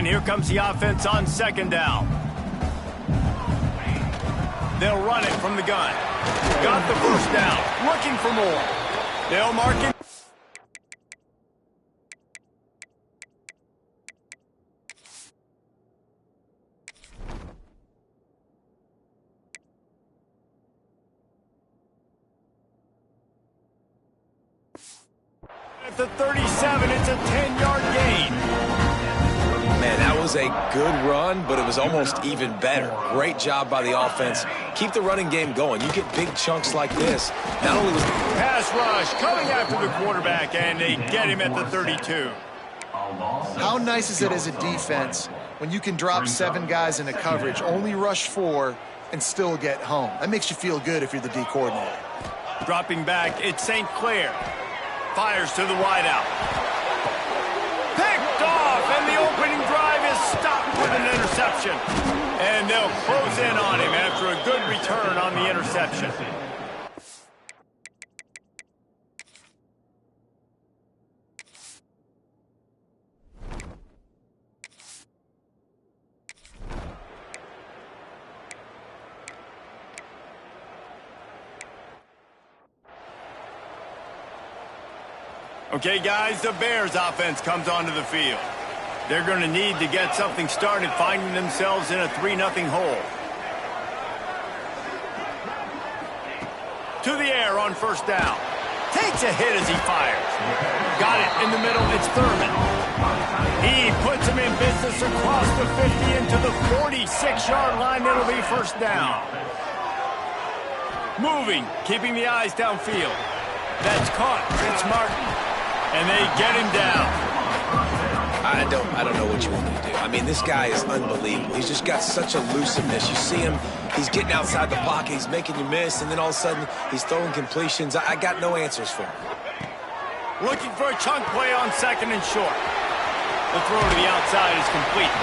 And here comes the offense on second down. They'll run it from the gun. Got the first down. Looking for more. They'll mark it. At the 37, it's a 10-yard gain. Man, that was a good run, but it was almost even better. Great job by the offense. Keep the running game going. You get big chunks like this. Not only was pass rush coming after the quarterback, and they get him at the 32. How nice is it as a defense when you can drop 7 guys into coverage, only rush 4, and still get home? That makes you feel good if you're the D coordinator. Dropping back, it's St. Clair. Fires to the wideout. Picked off, and the opening drive is stopped with an interception. And they'll close in on him after a good return on the interception. Okay, guys, the Bears offense comes onto the field. They're going to need to get something started, finding themselves in a 3-0 hole. To the air on first down. Takes a hit as he fires. Got it in the middle. It's Thurman. He puts him in business across the 50 into the 46-yard line. It'll be first down. Moving, keeping the eyes downfield. That's caught. It's Martin. And they get him down. I don't know what you want me to do. I mean, this guy is unbelievable. He's just got such elusiveness. You see him, he's getting outside the pocket, he's making you miss, and then all of a sudden, he's throwing completions. I got no answers for him. Looking for a chunk play on second and short. The throw to the outside is complete.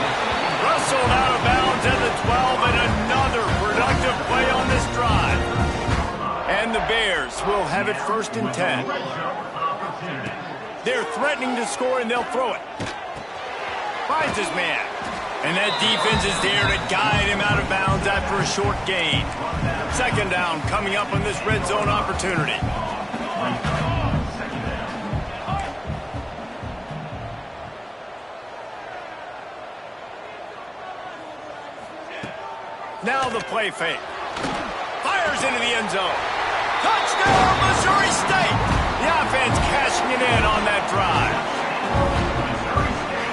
Rustled out of bounds at the 12, and another productive play on this drive. And the Bears will have it 1st and 10. They're threatening to score, and they'll throw it. Finds his man. And that defense is there to guide him out of bounds after a short gain. Second down coming up on this red zone opportunity. Now the play fake. Fires into the end zone. Touchdown, Missouri State! The offense cashing it in on that drive.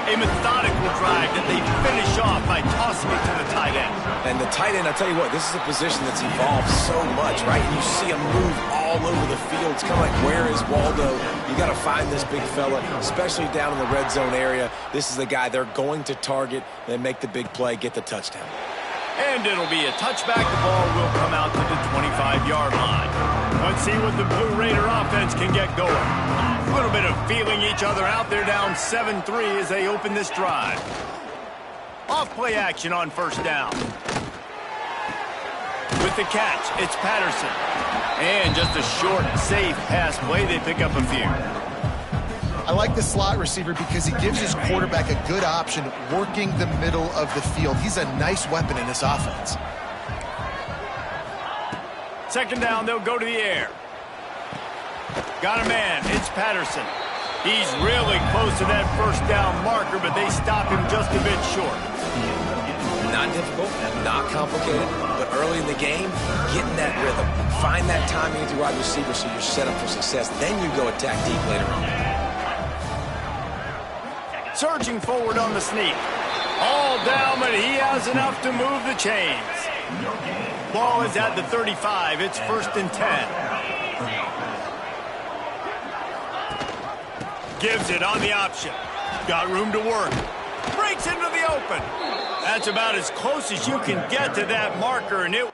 A methodical drive that they finish off by tossing it to the tight end. And the tight end, I'll tell you what, this is a position that's evolved so much, right? And you see him move all over the field. It's kind of like, where is Waldo? You got to find this big fella, especially down in the red zone area. This is the guy they're going to target. They make the big play, get the touchdown. And it'll be a touchback. The ball will come out to the 25-yard line. Let's see what the Blue Raider offense can get going. A little bit of feeling each other out. They're down 7-3 as they open this drive. Off play action on first down. With the catch, it's Patterson. And just a short, safe pass play. They pick up a few. I like the slot receiver because he gives his quarterback a good option working the middle of the field. He's a nice weapon in this offense. Second down, they'll go to the air. Got a man, it's Patterson. He's really close to that first down marker, but they stop him just a bit short. Not difficult, not complicated, but early in the game, getting that rhythm. Find that timing with your wide receiver so you're set up for success. Then you go attack deep later on. Surging forward on the sneak. All down, but he has enough to move the chains. Ball is at the 35. It's 1st and 10. Gives it on the option. Got room to work. Breaks into the open. That's about as close as you can get to that marker, and it...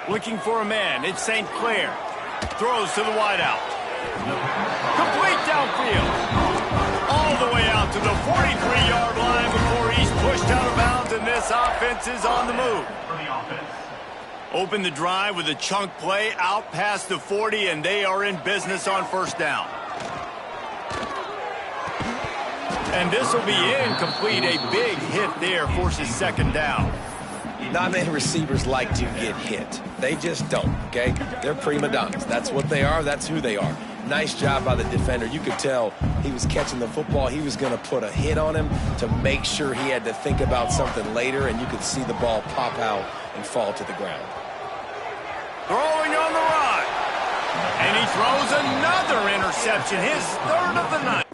Looking for a man. It's St. Clair. Throws to the wideout. Complete downfield. All the way out to the 43-yard line before he's pushed out of bounds, and this offense is on the move. Open the drive with a chunk play out past the 40, and they are in business on first down. And this will be incomplete. A big hit there forces second down. Not many receivers like to get hit. They just don't, okay? They're prima donnas. That's what they are. That's who they are. Nice job by the defender. You could tell he was catching the football. He was going to put a hit on him to make sure he had to think about something later, and you could see the ball pop out and fall to the ground. Throwing on the run. And he throws another interception, his third of the night.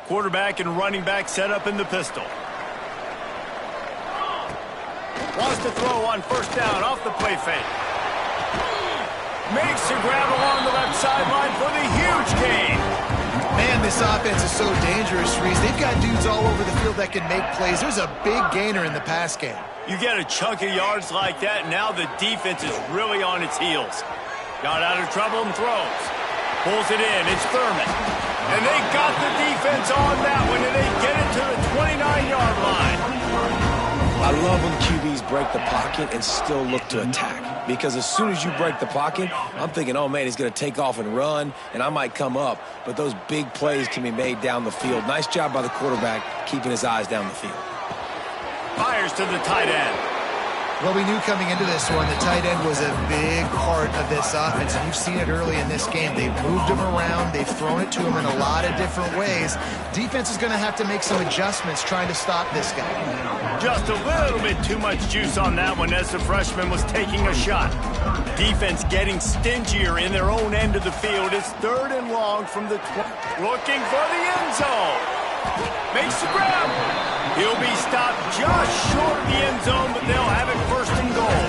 Quarterback and running back set up in the pistol. Wants to throw on first down off the play fake. Makes a grab along the left sideline for the huge gain. Man, this offense is so dangerous, Reese. They've got dudes all over the field that can make plays. There's a big gainer in the pass game. You get a chunk of yards like that, now the defense is really on its heels. Got out of trouble and throws. Pulls it in. It's Thurman. And they got the defense on that one, and they get it to the 29-yard line. I love when QBs break the pocket and still look to attack. Because as soon as you break the pocket, I'm thinking, oh, man, he's going to take off and run, and I might come up. But those big plays can be made down the field. Nice job by the quarterback keeping his eyes down the field. Fires to the tight end. Well, we knew coming into this one the tight end was a big part of this offense, and you've seen it early in this game. They've moved him around. They've thrown it to him in a lot of different ways. Defense is going to have to make some adjustments trying to stop this guy. Just a little bit too much juice on that one as the freshman was taking a shot. Defense getting stingier in their own end of the field. It's third and long from the looking for the end zone. Makes the grab. He'll be stopped just short of the end zone, but they'll have it first and goal.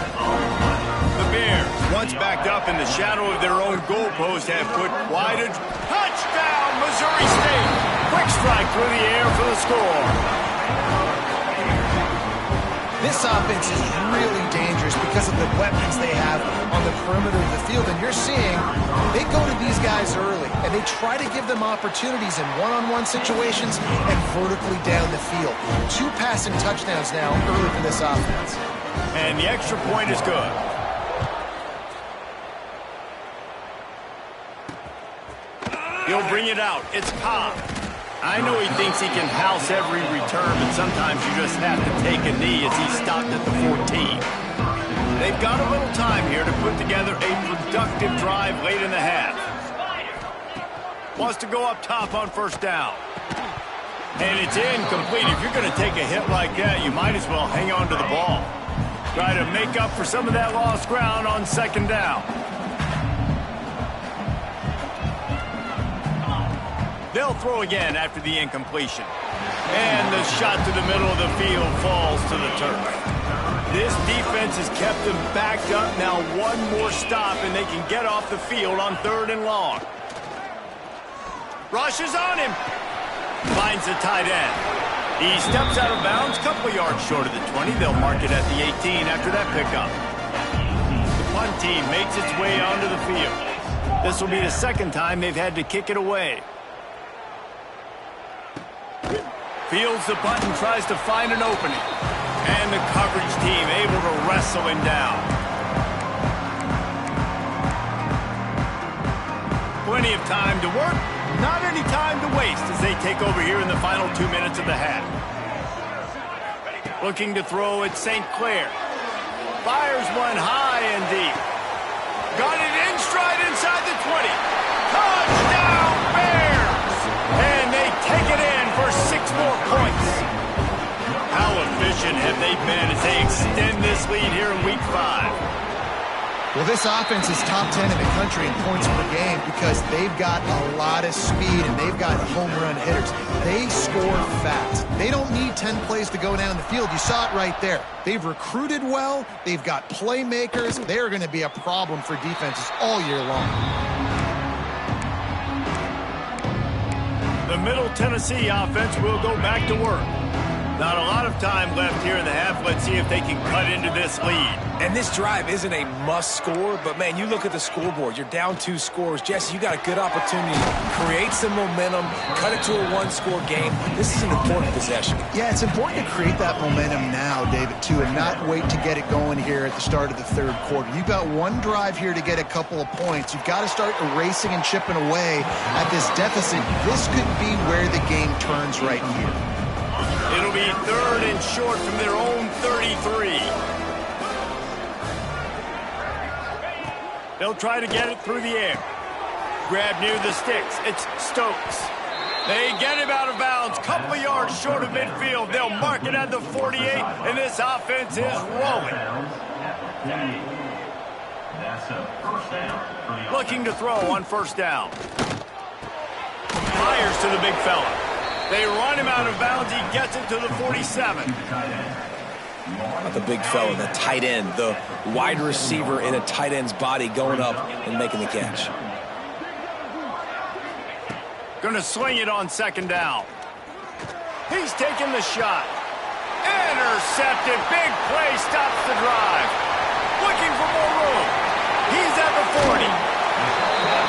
The Bears, once backed up in the shadow of their own goalpost, have put wide a touchdown, Missouri State. Quick strike through the air for the score. This offense is really dangerous because of the weapons they have on the perimeter of the field. And you're seeing they go to these guys early, and they try to give them opportunities in one-on-one situations and vertically down the field. 2 passing touchdowns now early for this offense. And the extra point is good. He'll bring it out. It's Cobb. I know he thinks he can house every return, but sometimes you just have to take a knee as he's stopped at the 14. They've got a little time here to put together a productive drive late in the half. Wants to go up top on first down. And it's incomplete. If you're going to take a hit like that, you might as well hang on to the ball. Try to make up for some of that lost ground on second down. They'll throw again after the incompletion. And the shot to the middle of the field falls to the turf. This defense has kept them backed up. Now one more stop, and they can get off the field on third and long. Rushes on him. Finds the tight end. He steps out of bounds, couple of yards short of the 20. They'll mark it at the 18 after that pickup. The punt team makes its way onto the field. This will be the second time they've had to kick it away. Fields the punt and tries to find an opening. And the coverage team able to wrestle him down. Plenty of time to work, not any time to waste as they take over here in the final 2 minutes of the half. Looking to throw at St. Clair. Fires one high and deep. Got it in stride inside the 20. Touchdown Bears! And they take it in for 6 more points. How efficient have they been as they extend this lead here in Week 5? Well, this offense is top 10 in the country in points per game because they've got a lot of speed and they've got home run hitters. They score fast. They don't need 10 plays to go down the field. You saw it right there. They've recruited well. They've got playmakers. They're going to be a problem for defenses all year long. The Middle Tennessee offense will go back to work. Not a lot of time left here in the half. Let's see if they can cut into this lead. And this drive isn't a must score, but, man, you look at the scoreboard. You're down 2 scores. Jesse, you got a good opportunity to create some momentum, cut it to a 1-score game. This is an important possession. Yeah, it's important to create that momentum now, David, too, and not wait to get it going here at the start of the third quarter. You've got one drive here to get a couple of points. You've got to start erasing and chipping away at this deficit. This could be where the game turns right here. It'll be 3rd and short from their own 33. They'll try to get it through the air. Grab near the sticks. It's Stokes. They get him out of bounds. Couple of yards short of midfield. They'll mark it at the 48, and this offense is rolling. Looking to throw on first down. Fires to the big fella. They run him out of bounds. He gets it to the 47. Not the big fella, the tight end, the wide receiver in a tight end's body going up and making the catch. Going to swing it on second down. He's taking the shot. Intercepted. Big play stops the drive. Looking for more room. He's at the 40.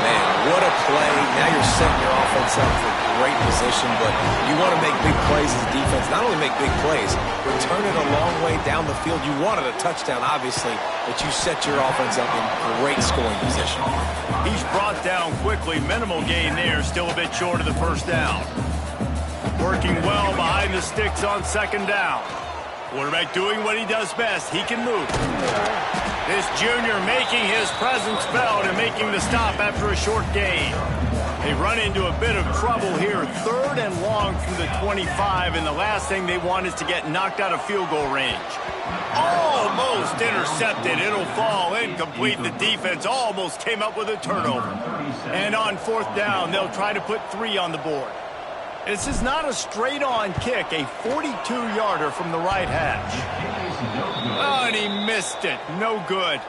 Man, what a play. Now you're setting your offense up for great position, but you want to make big plays as a defense. Not only make big plays, return it a long way down the field. You wanted a touchdown, obviously, but you set your offense up in great scoring position. He's brought down quickly. Minimal gain there. Still a bit short of the first down. Working well behind the sticks on second down. Quarterback doing what he does best. He can move. This junior making his presence felt and making the stop after a short gain. They run into a bit of trouble here. 3rd and long from the 25, and the last thing they want is to get knocked out of field goal range. Almost intercepted. It'll fall incomplete. The defense almost came up with a turnover. And on 4th down, they'll try to put 3 on the board. This is not a straight-on kick, a 42-yarder from the right hash. Oh, and he missed it. No good.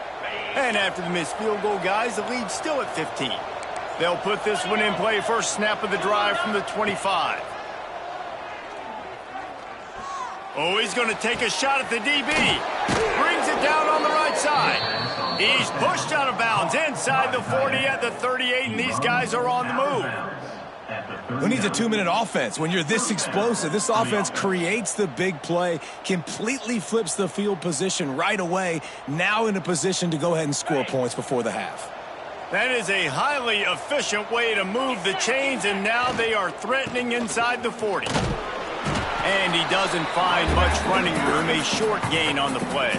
And after the missed field goal, guys, the lead's still at 15. They'll put this one in play. First snap of the drive from the 25. Oh, he's going to take a shot at the DB. Brings it down on the right side. He's pushed out of bounds inside the 40 at the 38, and these guys are on the move. Who needs a 2-minute offense? When you're this explosive, this offense creates the big play, completely flips the field position right away, now in a position to go ahead and score points before the half. That is a highly efficient way to move the chains, and now they are threatening inside the 40. And he doesn't find much running room, a short gain on the play.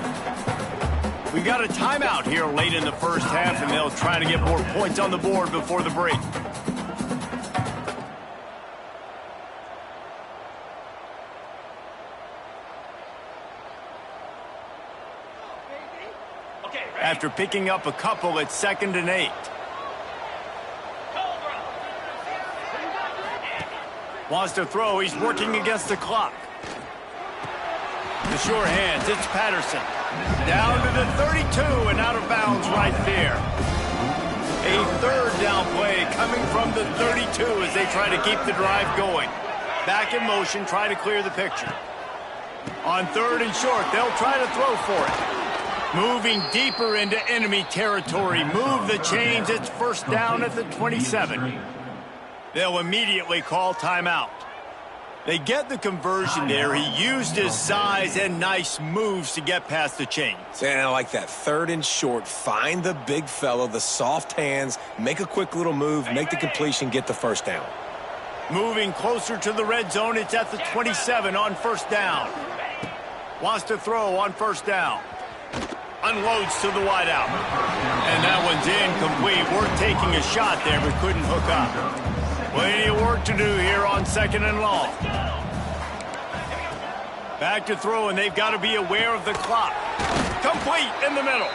We got a timeout here late in the first half, and they'll try to get more points on the board before the break. After picking up a couple, it's 2nd and 8. Wants to throw. He's working against the clock. The sure hands. It's Patterson. Down to the 32 and out of bounds right there. A 3rd down play coming from the 32 as they try to keep the drive going. Back in motion, try to clear the picture. On 3rd and short, they'll try to throw for it. Moving deeper into enemy territory. Move the chains. It's first down at the 27. They'll immediately call timeout. They get the conversion there. He used his size and nice moves to get past the chains. And I like that. 3rd and short. Find the big fellow, the soft hands, make a quick little move, make the completion, get the first down. Moving closer to the red zone. It's at the 27 on first down. Wants to throw on first down. Unloads to the wideout. And that one's incomplete. We're taking a shot there, but couldn't hook up. Plenty of work to do here on 2nd and long. Back to throw, and they've got to be aware of the clock. Complete in the middle.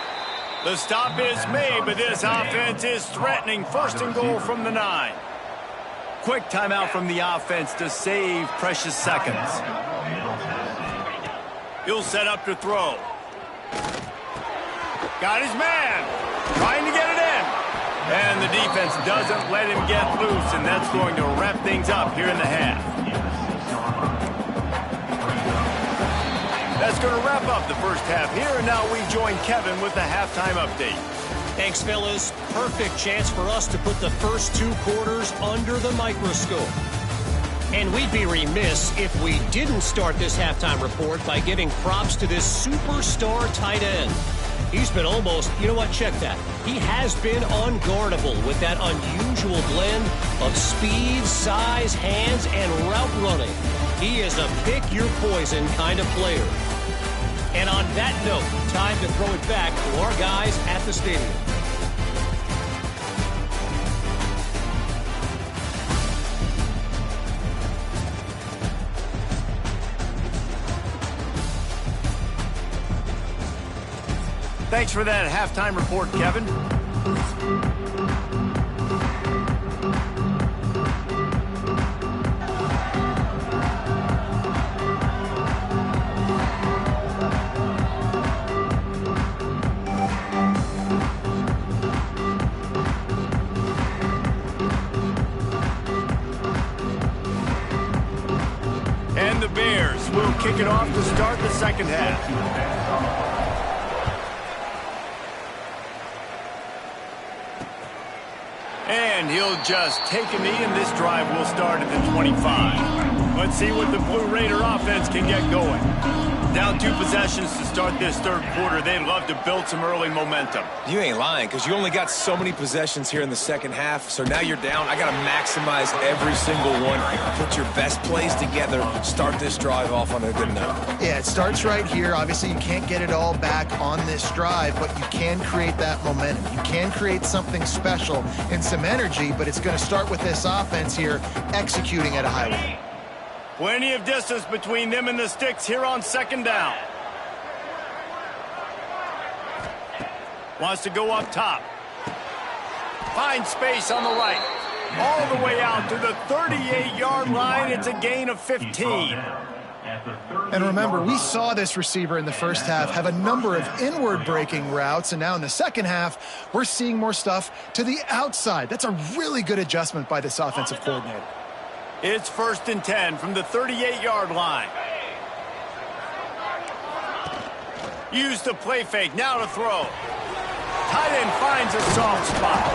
The stop is made, but this offense is threatening. First and goal from the 9. Quick timeout from the offense to save precious seconds. He'll set up to throw. Got his man. Trying to get it in. And the defense doesn't let him get loose, and that's going to wrap things up here in the half. That's going to wrap up the first half here, and now we join Kevin with the halftime update. Thanks, fellas. Perfect chance for us to put the first 2 quarters under the microscope. And we'd be remiss if we didn't start this halftime report by giving props to this superstar tight end. He's been almost, you know what, check that. He has been unguardable with that unusual blend of speed, size, hands, and route running. He is a pick-your-poison kind of player. And on that note, time to throw it back to our guys at the stadium. Thanks for that halftime report, Kevin. And the Bears will kick it off to start the second half. And he'll just take a knee, and this drive will start at the 25. Let's see what the Blue Raider offense can get going. Down 2 possessions to start this third quarter. They'd love to build some early momentum. You ain't lying, because you only got so many possessions here in the second half, so now you're down. I got to maximize every single one. Put your best plays together. Start this drive off on a good note. Yeah, it starts right here. Obviously, you can't get it all back on this drive, but you can create that momentum. You can create something special and some energy, but it's going to start with this offense here executing at a high level. Plenty of distance between them and the sticks here on second down. Wants to go up top. Finds space on the right. All the way out to the 38-yard line. It's a gain of 15. And remember, we saw this receiver in the first half have a number of inward-breaking routes, and now in the second half, we're seeing more stuff to the outside. That's a really good adjustment by this offensive coordinator. It's 1st and 10 from the 38-yard line. Use the play fake, now to throw. Tight end finds a soft spot.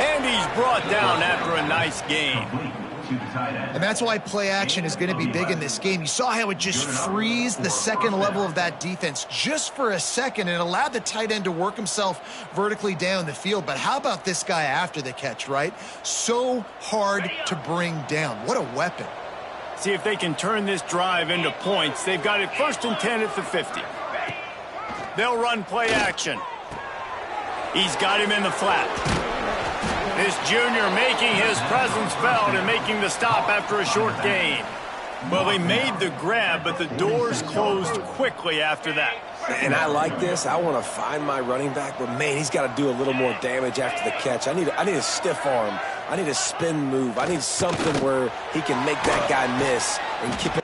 And he's brought down after a nice gain. And that's why play action is going to be big in this game. You saw how it just frees the second level of that defense just for a second and allowed the tight end to work himself vertically down the field. But how about this guy after the catch, right? So hard to bring down. What a weapon. See if they can turn this drive into points. They've got it 1st and 10 at the 50. They'll run play action. He's got him in the flat. This junior making his presence felt and making the stop after a short gain. Well, he made the grab, but the doors closed quickly after that. And I like this. I want to find my running back, but, man, he's got to do a little more damage after the catch. I need a stiff arm. I need a spin move. I need something where he can make that guy miss and keep it.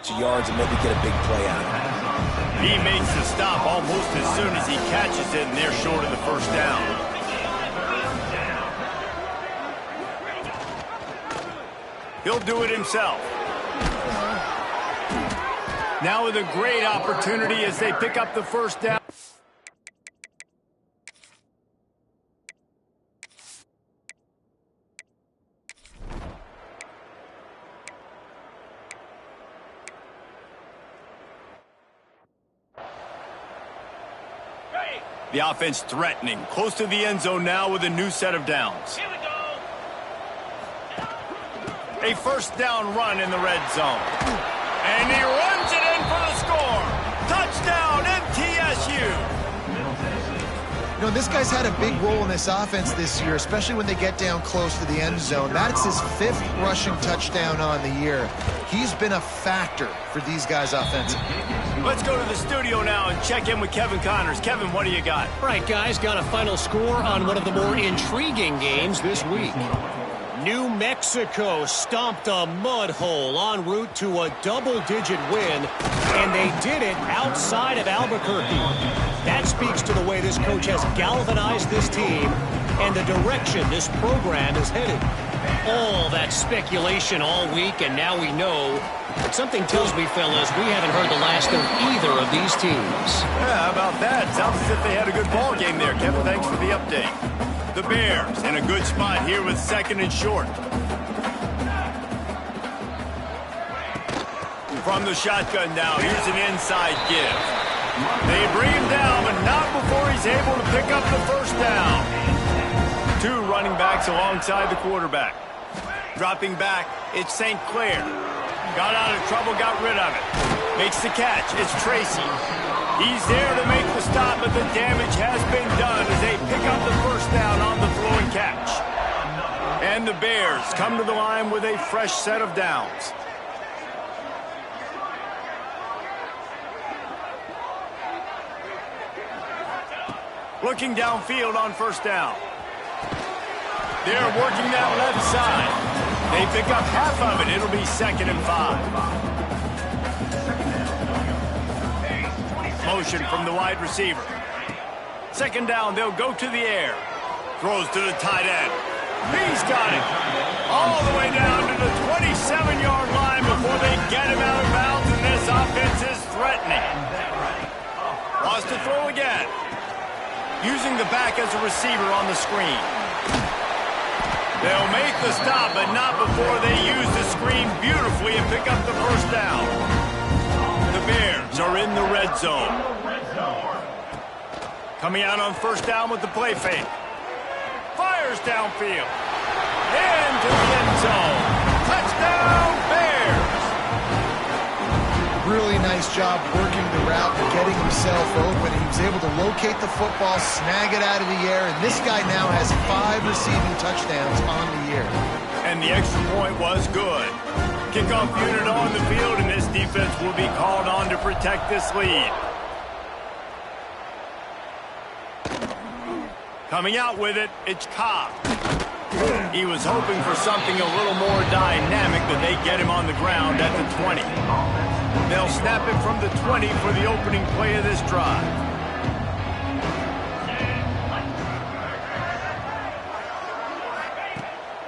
extra yards and maybe get a big play out of it. He makes the stop almost as soon as he catches it, and they're short of the first down. He'll do it himself. Now with a great opportunity as they pick up the first down. The offense threatening, close to the end zone now with a new set of downs. Here we go. A first down run in the red zone. And he runs it in for the score. Touchdown, MTSU. You know, this guy's had a big role in this offense this year, especially when they get down close to the end zone. That's his 5th rushing touchdown on the year. He's been a factor for these guys offensively. Let's go to the studio now and check in with Kevin Connors. Kevin, what do you got? All right, guys, got a final score on one of the more intriguing games this week. New Mexico stomped a mud hole en route to a double-digit win, and they did it outside of Albuquerque. That speaks to the way this coach has galvanized this team and the direction this program is headed. All that speculation all week, and now we know. But something tells me, fellas, we haven't heard the last of either of these teams. Yeah, how about that? Sounds as if they had a good ball game there. Kevin, thanks for the update. The Bears in a good spot here with 2nd and short. From the shotgun now, here's an inside give. They bring him down, but not before he's able to pick up the first down. 2 running backs alongside the quarterback. Dropping back, it's St. Clair. Got out of trouble, got rid of it. Makes the catch, it's Tracy. He's there to make the stop, but the damage has been done as they pick up the first down on the throw and catch. And the Bears come to the line with a fresh set of downs. Looking downfield on first down. They're working that left side. They pick up half of it. It'll be 2nd and 5. Motion from the wide receiver. 2nd down, they'll go to the air. Throws to the tight end. He's got it. All the way down to the 27-yard line before they get him out of bounds, and this offense is threatening. Wants to throw again. Using the back as a receiver on the screen. They'll make the stop, but not before they use the screen beautifully and pick up the first down. The Bears are in the red zone. Coming out on first down with the play fake. Fires downfield. Into the end zone. Touchdown, Bears! Really nice job working the route and getting himself open. He was able to locate the football, snag it out of the air, and this guy now has 5 receiving touchdowns on the year. And the extra point was good. Kickoff unit on the field, and this defense will be called on to protect this lead. Coming out with it, it's Cobb. He was hoping for something a little more dynamic, but they get him on the ground at the 20. They'll snap it from the 20 for the opening play of this drive.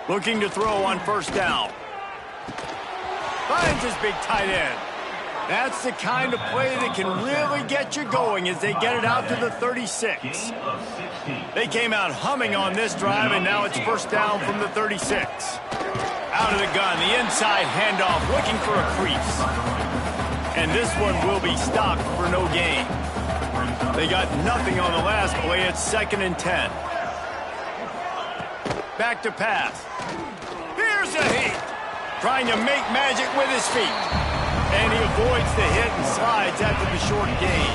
Looking to throw on first down. Finds his big tight end. That's the kind of play that can really get you going as they get it out to the 36. They came out humming on this drive, and now it's first down from the 36. Out of the gun, the inside handoff, looking for a crease. And this one will be stopped for no gain. They got nothing on the last play. It's 2nd and 10. Back to pass. Here's a hit. Trying to make magic with his feet. And he avoids the hit and slides after the short gain.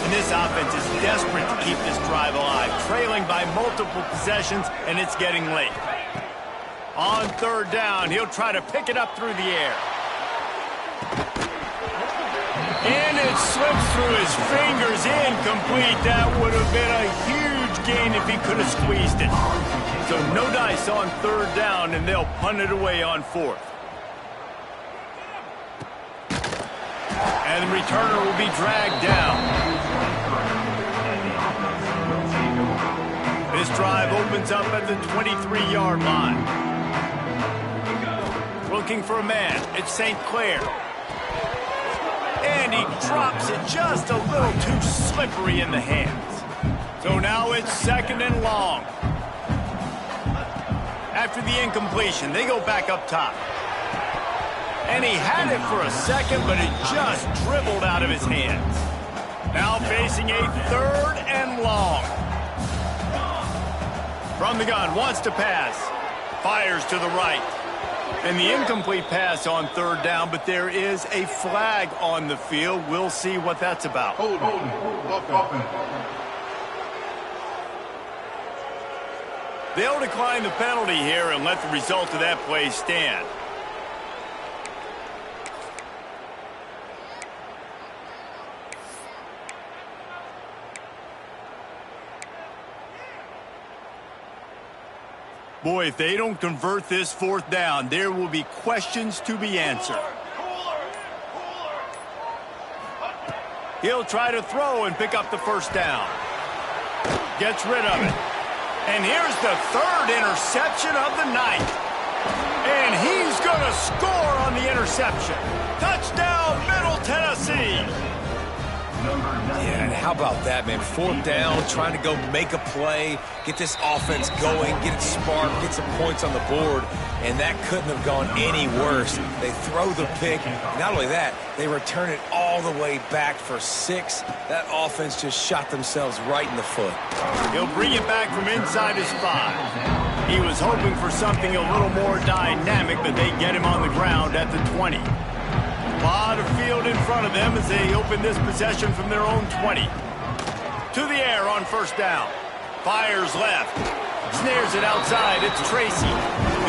And this offense is desperate to keep this drive alive, trailing by multiple possessions, and it's getting late. On third down, he'll try to pick it up through the air. And it slips through his fingers, incomplete. That would have been a huge gain if he could have squeezed it. So no dice on third down, and they'll punt it away on fourth. And the returner will be dragged down. This drive opens up at the 23-yard line. Looking for a man. It's St. Clair. And he drops it just a little too slippery in the hands. So now it's 2nd and long. After the incompletion, they go back up top. And he had it for a second, but it just dribbled out of his hands. Now facing a 3rd and long. From the gun, wants to pass. Fires to the right. And the incomplete pass on 3rd down, but there is a flag on the field. We'll see what that's about. Hold. They'll decline the penalty here and let the result of that play stand. Boy, if they don't convert this 4th down, there will be questions to be answered. He'll try to throw and pick up the 1st down. Gets rid of it. And here's the 3rd interception of the night. And he's going to score on the interception. Touchdown, Middle Tennessee. Yeah, and how about that, man? 4th down, trying to go make a play, get this offense going, get it sparked, get some points on the board, and that couldn't have gone any worse. They throw the pick. Not only that, they return it all the way back for 6. That offense just shot themselves right in the foot. He'll bring it back from inside his 5. He was hoping for something a little more dynamic, but they get him on the ground at the 20. A lot of field in front of them as they open this possession from their own 20. To the air on 1st down. Fires left. Snares it outside. It's Tracy.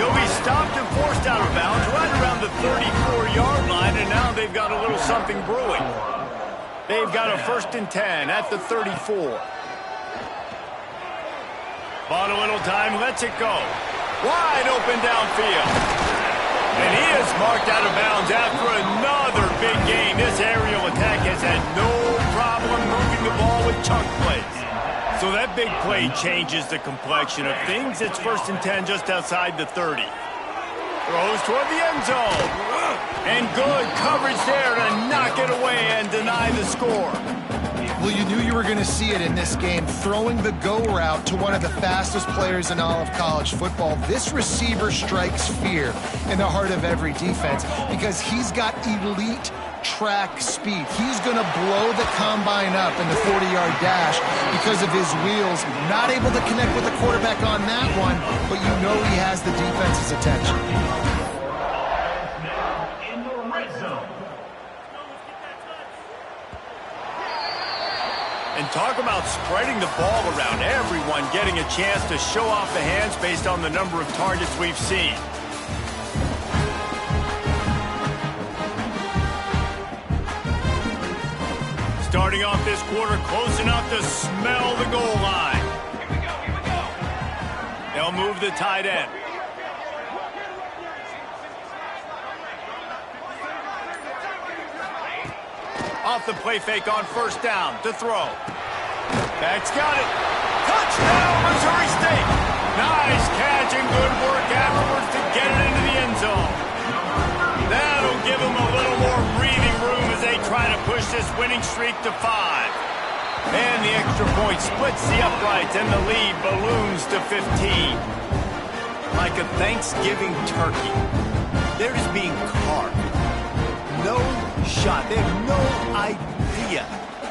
He'll be stopped and forced out of bounds right around the 34-yard line, and now they've got a little something brewing. They've got a 1st and 10 at the 34. Bought a little time, lets it go. Wide open downfield. And he is marked out of bounds after another big gain. This aerial attack has had no problem moving the ball with chunk plays. So that big play changes the complexion of things. It's 1st and 10 just outside the 30. Throws toward the end zone. And good coverage there to knock it away and deny the score. Well, you knew you were going to see it in this game, throwing the go route to one of the fastest players in all of college football. This receiver strikes fear in the heart of every defense because he's got elite track speed. He's going to blow the combine up in the 40-yard dash because of his wheels. Not able to connect with the quarterback on that one, but you know he has the defense's attention. And talk about spreading the ball around, everyone getting a chance to show off the hands based on the number of targets we've seen. Starting off this quarter close enough to smell the goal line. Here we go. They'll move the tight end. Off the play fake on 1st down to throw. Back's got it. Touchdown, Missouri State. Nice catch and good work afterwards to get it into the end zone. That'll give them a little more breathing room as they try to push this winning streak to 5. And the extra point splits the uprights and the lead balloons to 15. Like a Thanksgiving turkey, they're just being carved. No shot. They have no idea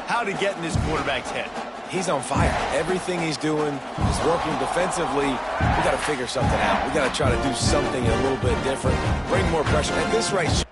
how to get in this quarterback's head. He's on fire. Everything he's doing is working defensively. We got to figure something out. We got to try to do something a little bit different, bring more pressure. At this rate,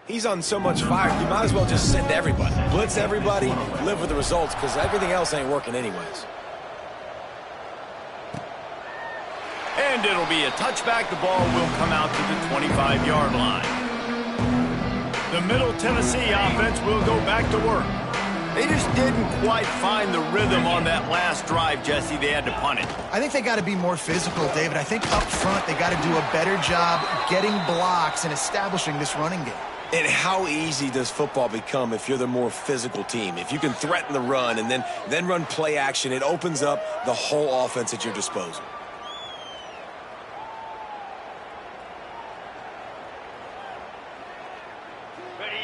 He's on so much fire, you might as well just send everybody. Blitz everybody, live with the results, because everything else ain't working anyways. And it'll be a touchback. The ball will come out to the 25-yard line. The Middle Tennessee offense will go back to work. They just didn't quite find the rhythm on that last drive, Jesse. They had to punt it. I think they got to be more physical, David. I think up front they got to do a better job getting blocks and establishing this running game. And how easy does football become if you're the more physical team? If you can threaten the run and then run play action, it opens up the whole offense at your disposal.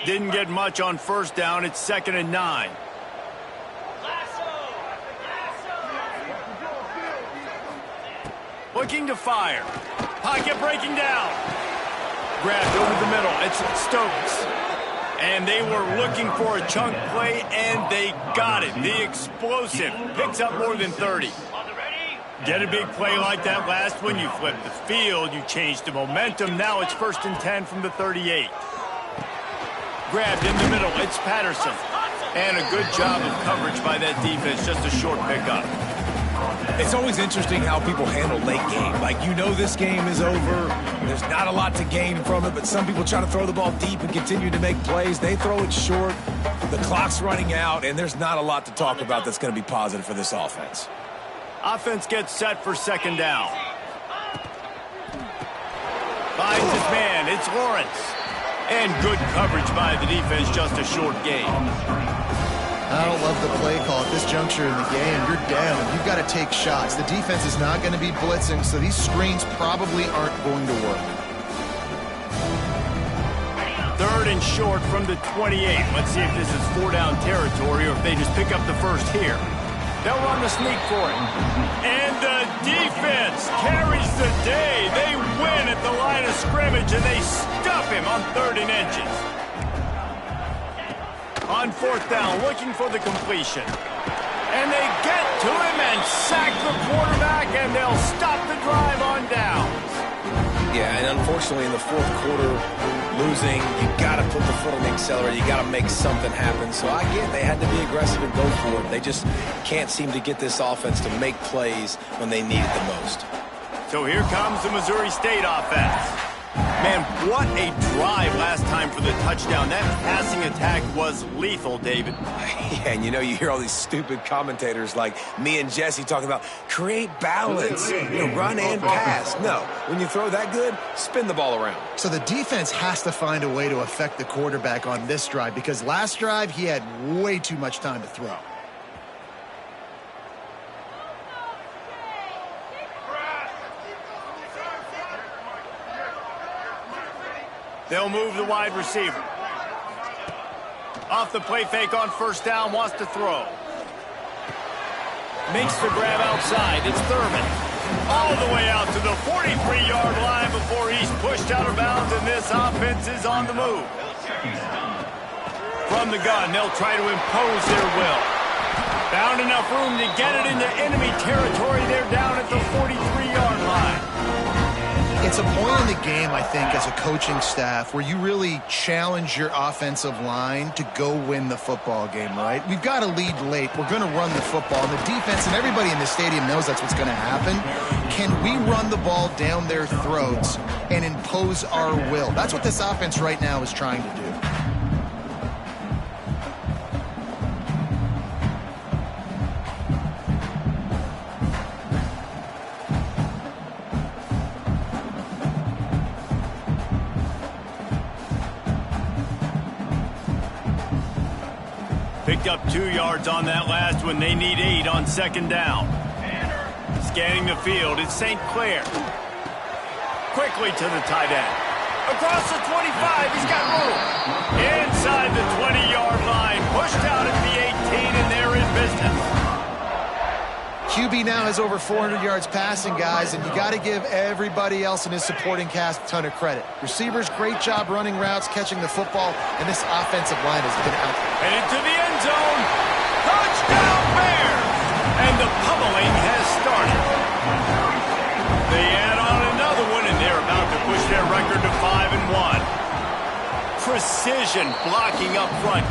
Didn't get much on first down. It's 2nd and 9. Looking to fire. Pocket breaking down. Grabbed over the middle. It's Stokes. And they were looking for a chunk play, and they got it. The explosive picks up more than 30. Get a big play like that last one. You flip the field. You change the momentum. Now it's 1st and 10 from the 38. Grabbed in the middle. It's Patterson. And a good job of coverage by that defense. Just a short pickup. It's always interesting how people handle late game. Like, you know this game is over. There's not a lot to gain from it, but some people try to throw the ball deep and continue to make plays. They throw it short. The clock's running out, and there's not a lot to talk about that's going to be positive for this offense. Offense gets set for 2nd down. Finds his man. It's Lawrence. And good coverage by the defense, just a short gain. I don't love the play call at this juncture in the game. You're down. You've got to take shots. The defense is not going to be blitzing, so these screens probably aren't going to work. 3rd and short from the 28. Let's see if this is 4-down territory or if they just pick up the first here. They'll run the sneak for it. And the defense carries the day. They win at the line of scrimmage, and they stuff him on 3rd and inches. On 4th down, looking for the completion. And they get to him and sack the quarterback, and they'll stop the drive on downs. Yeah, and unfortunately in the 4th quarter, losing, you got to put the foot on the accelerator. You got to make something happen. So I get they had to be aggressive and go for it. They just can't seem to get this offense to make plays when they need it the most. So here comes the Missouri State offense. Man, what a drive last time for the touchdown. That passing attack was lethal, David. Yeah, and you know, you hear all these stupid commentators like me and Jesse talking about create balance, run and pass. No, when you throw that good, spin the ball around. So the defense has to find a way to affect the quarterback on this drive because last drive he had way too much time to throw. They'll move the wide receiver. Off the play fake on 1st down, wants to throw. Makes the grab outside. It's Thurman. All the way out to the 43-yard line before he's pushed out of bounds, and this offense is on the move. From the gun, they'll try to impose their will. Found enough room to get it into enemy territory. They're down at the 43-yard line. It's a point in the game, I think, as a coaching staff where you really challenge your offensive line to go win the football game, right? We've got to lead late. We're going to run the football. And the defense and everybody in the stadium knows that's what's going to happen. Can we run the ball down their throats and impose our will? That's what this offense right now is trying to do. Picked up 2 yards on that last one. They need 8 on 2nd down. Scanning the field, it's St. Clair. Quickly to the tight end. Across the 25, he's got room. Inside the 20-yard line, pushed out at the 18, and they're in business. QB now has over 400 yards passing, guys, and you got to give everybody else in his supporting cast a ton of credit. Receivers, great job running routes, catching the football, and this offensive line has been out. And into the end zone. Touchdown Bears! And the pummeling has started. They add on another one, and they're about to push their record to 5-1. precision blocking up front.